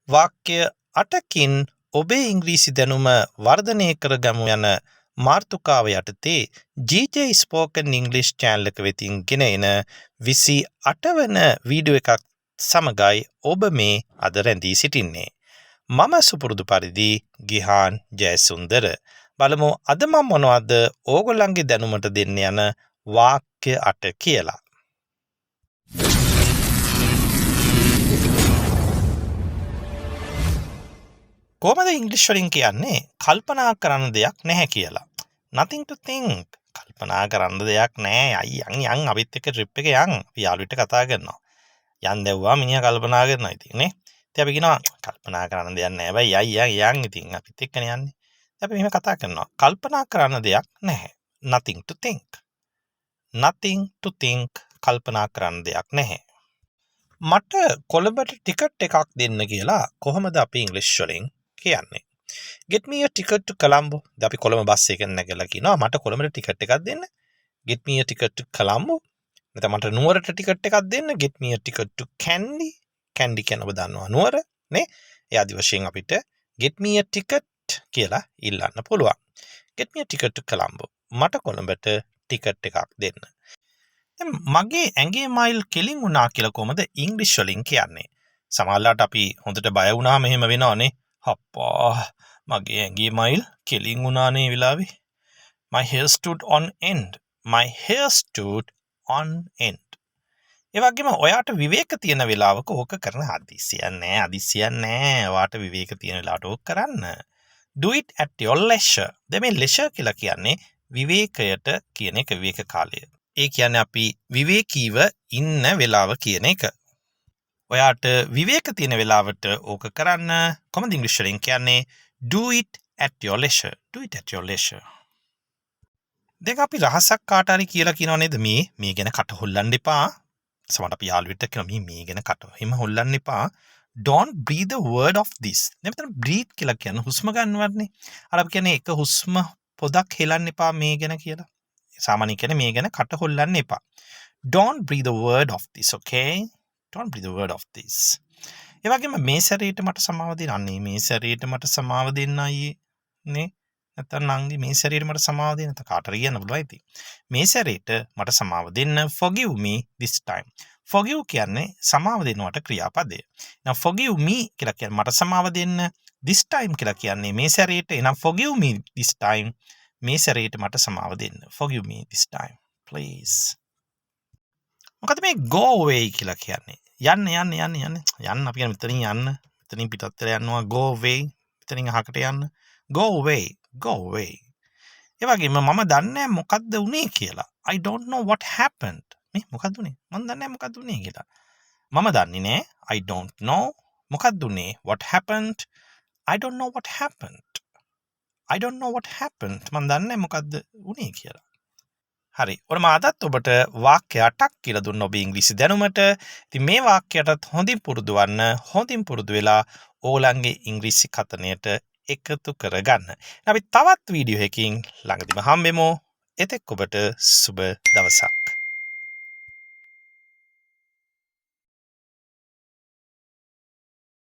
වාක්‍ය 8කින් ඔබේ ඉංග්‍රීසි දැනුම වර්ධනය කරගමු යන මාතෘකාව යටතේ GJ Spoken English channel එක වෙතින් ගෙන එන 28 වන වීඩියෝ එකක් සමගයි ඔබ මේ අද රැඳී සිටින්නේ. මම සුපුරුදු පරිදි ගිහාන් ජයසුන්දර. බලමු අද මම මොනවද ඕගොල්ලන්ගේ දැනුමට දෙන්න යන වාක්‍ය 8 කියලා. කොහොමද ඉංග්‍රීසි වලින් කියන්නේ කල්පනා කරන්න දෙයක් නැහැ කියලා. nothing to think. කල්පනා කරන්න දෙයක් නැහැ. යන් අපිත් එක්ක ට්‍රිප් එක යන්. අපි යාළුවෙක්ට කතා කරනවා. යන් දැව්වා මිනිහා කල්පනා කරනවා ඉතින් නේ. ඉතින් අපි කියනවා කල්පනා කරන්න දෙයක් නැහැ බයි. යන් ඉතින් අපිත් එක්කනේ යන්නේ. අපි මෙහෙම කතා කරනවා. කල්පනා කරන්න දෙයක් නැහැ. nothing to think. nothing to think. කල්පනා කරන්න දෙයක් නැහැ. මට කොළඹට ටිකට් එකක් දෙන්න කියලා කොහොමද අපි ඉංග්‍රීසි වලින් කියන්නේ? Get me a ticket to Colombo. දැන් අපි කොළඹ බස් එකෙන් නැගලා කියනවා මට කොළඹට ටිකට් එකක් දෙන්න. Get me a ticket to Colombo. නැත්නම් මට නුවරට ටිකට් එකක් දෙන්න. Get me a ticket to Kandy. Kandy කියන ඔබ දන්නවා නුවර නේ? ඒ ආදි වශයෙන් අපිට get me a ticket කියලා ඉල්ලන්න පුළුවන්. Get me a ticket to Colombo. මට කොළඹට ටිකට් එකක් දෙන්න. දැන් මගේ ඇඟේ මයිල් කෙලින් වුණා කියලා කොහමද ඉංග්‍රීසි වලින් කියන්නේ? සමහරවිට අපි හොඳට බය වුණාම එහෙම වෙනවනේ. අප්පා මගේ ඇඟේ මයිල් කෙලින් වුණානේ වෙලාවේ. My hair stood on end. My hair stood on end. ඒ වගේම ඔයාට විවේක තියෙන වෙලාවක ඕක කරන හදිසියක් නෑ. ඔයාට විවේක තියෙන වෙලාවට ඕක කරන්න. Do it at your leisure. දැන් මේ leisure කියලා කියන්නේ විවේකයට කියන එක විවේක කාලය. ඒ කියන්නේ අපි විවේකීව ඉන්න වෙලාව කියන එක. ඔයාට විවේක තියෙන වෙලාවට ඕක කරන්න කොහොමද ඉංග්‍රීසි වලින් කියන්නේ? Do it at your leisure. Do it at your leisure. දැන් අපි රහසක් කාට හරි කියලා කියනව නේද මේ ගැන කට හොල්ලන්න එපා. සමහර අපි යාළුවෙක්ට කියනවා මේ ගැන කට හිම හොල්ලන්න එපා. Don't breathe a word of this. දැන් මෙතන breathe කියලා කියන්නේ හුස්ම ගන්නවන්නේ. අර අපි කියන්නේ එක හුස්ම පොදක් හෙලන්න එපා මේ ගැන කියලා. සාමාන්‍යයෙන් කියන්නේ මේ ගැන කට හොල්ලන්න එපා. Don't breathe a word of this, okay? Don't breathe a word of this. ඒ වගේම මේ සැරේට මට සමාව දෙන්න. අනේ මේ සැරේට මට සමාව දෙන්න අයියේ නේ. නැත්නම් නංගි මේ සැරේට මට සමාව දෙන්න. නැත්නම් කාටරි කියන්න පුළුවන් ඉතින්. මේ සැරේට මට සමාව දෙන්න. Forgive me this time. Forgive කියන්නේ සමාව දෙනවට ක්‍රියාපදය. එහෙනම් forgive me කියලා කියන්නේ මට සමාව දෙන්න. This time කියලා කියන්නේ මේ සැරේට. එහෙනම් forgive me this time. මේ සැරේට මට සමාව දෙන්න. Forgive me this time, please. මොකද මේ go away කියලා කියන්නේ? යන්න. යන්න අපි කියන මෙතනින් යන්න. මෙතනින් පිටත් වෙලා යනවා go away. මෙතනින් අහකට යන්න. Go away. ඒ වගේම මම දන්නේ මොකද්ද උනේ කියලා. I don't know what happened. මේ මොකද්ද උනේ? මම දන්නේ මොකද්ද උනේ කියලා. මම දන්නේ නෑ. I don't know. මොකද්ද උනේ? What happened? I don't know what happened. I don't know what happened. මම දන්නේ මොකද්ද උනේ කියලා. හරි. ඔන්න මම අදත් ඔබට වාක්‍ය 8ක් කියලා දුන්න ඔබේ ඉංග්‍රීසි දැනුමට. ඉතින් මේ වාක්‍යයටත් හොඳින් පුරුදු වන්න. හොඳින් පුරුදු වෙලා ඕගොල්ලන්ගේ ඉංග්‍රීසි කතනයට එකතු කරගන්න. අපි තවත් වීඩියෝ එකකින් ළඟදිම හම්බෙමු. එතෙක් ඔබට සුබ දවසක්.